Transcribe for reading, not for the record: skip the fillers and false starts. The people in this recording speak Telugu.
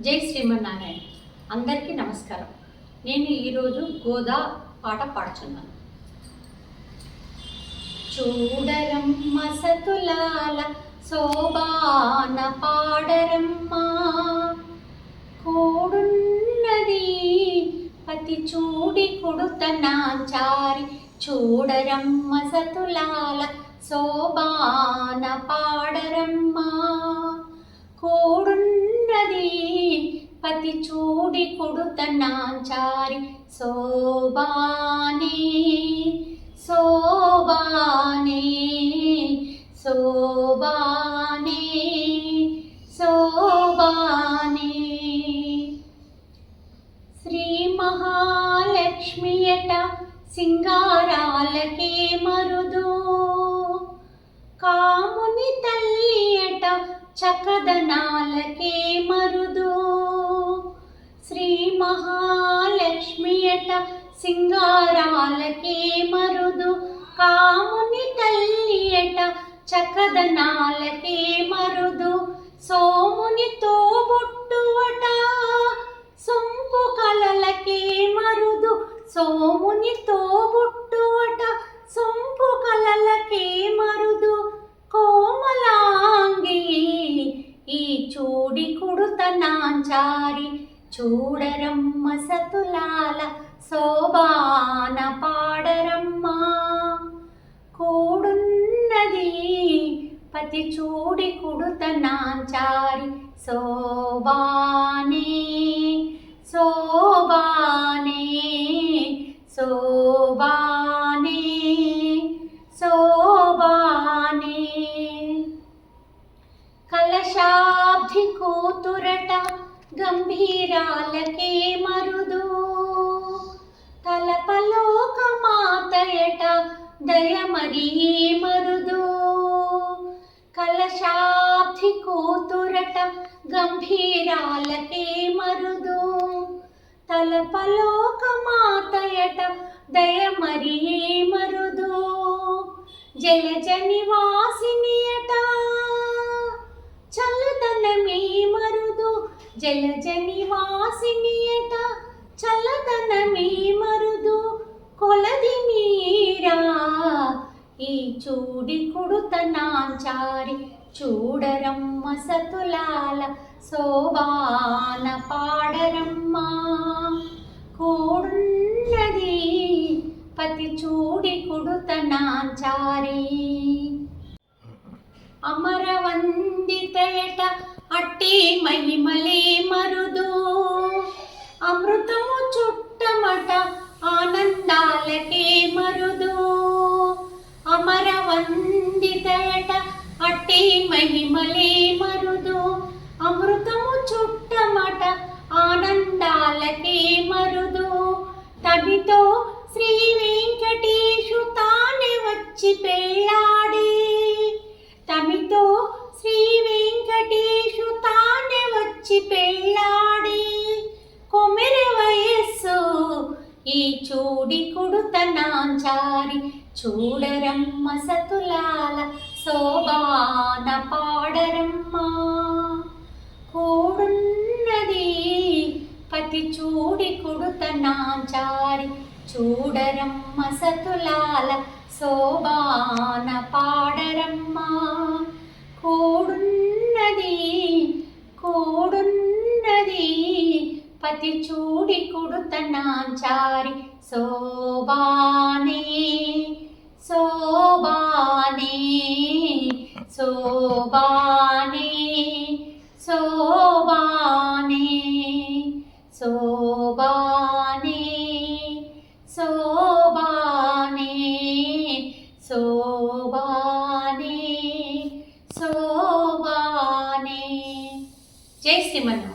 జై శ్రీమన్నారాయణ. అందరికీ నమస్కారం. నేను ఈరోజు గోదా పాట పాడుచున్నాను. చూడరమ్మ సతులాల శోభాన పాడరమ్మ, కోడున్నది పతి చూడి కొడుతనాచారి. చూడరమ్మ సతులాల శోభాన పాడరమ్మ, కోడున్నది పతి చూడి కొడుతనాచారి. శోభానే శోభానే శోభానే శోభానే. శ్రీ మహాలక్ష్మియట సింగారాలకే మరుదు, కాముని తల్లియట చకదనాలకే మరుదు. శ్రీ మహాలక్ష్మియట సింగారాలకే మరుదు, కాముని తల్లియట చకదనాలకే మరుదు. సోముని తోబుట్టువట సొంపు కలలకే మరుదు. సోముని తోబుట్టువట సొంపు కలలకే మరుదు. కోమలాంగి ఈ చూడి కొడుతనాచారి. చూడరమ్మ సతులాల శోభాన పాడరమ్మ, కోడున్నది పతి చూడి కొడుతనాచారి. శోభానే శోభానే శోభానే శోభానే. కలశాబ్ది కూతురట గంభీరాలకే మరుదు, తలపలోక మాతయట దయమరీ మరుదు. కలశాబ్ది కూతురట గంభీరాలకే మరుదు, తలపలోక మాతయట దయమరీ మరుదు. జలజ నివాసినియట చల్లదనమే మరుదు. జలజ నివాసినియట చల్లదనమే మరుదు. కొలది మీరా ఈ చూడి కొడుతనాచారి. చూడరమ్మ సతులాల శోభాన పాడరమ్మ, కోడున్నది పతి చూడి కొడుతనాచారి. అమరవందితయట అట్టి మహిమలే మరుదు, అమృతము చుట్టమట ఆనందాలకే మరుదు. అమరవందితయట అట్టి మహిమలే మరుదు, అమృతము చుట్టమట ఆనందాలకే మరుదు. తమితో శ్రీ వెంకటేశు తానే వచ్చి పెళ్ళాడి. తమితో శ్రీ వెంకటేశు తానే వచ్చి పెళ్ళాడి. కొమెరె వయస్సు ఈ చూడి కొడుతనాచారి. చూడరమ్మ సతులాల శోభాన పాడరమ్మ, కోడున్నది పతి చూడి కొడుతనాచారి. చూడరమ్మ సతులాల శోభాన పాడరమ్మ, కోడున్నది కోడున్నది పతి చూడి కొడుతనాచారి. శోభానే శోభానే శోభానే శోభానే శోభానే శోభానే శోభానే శోభానే. జై శ్రీమన్నారాయణ.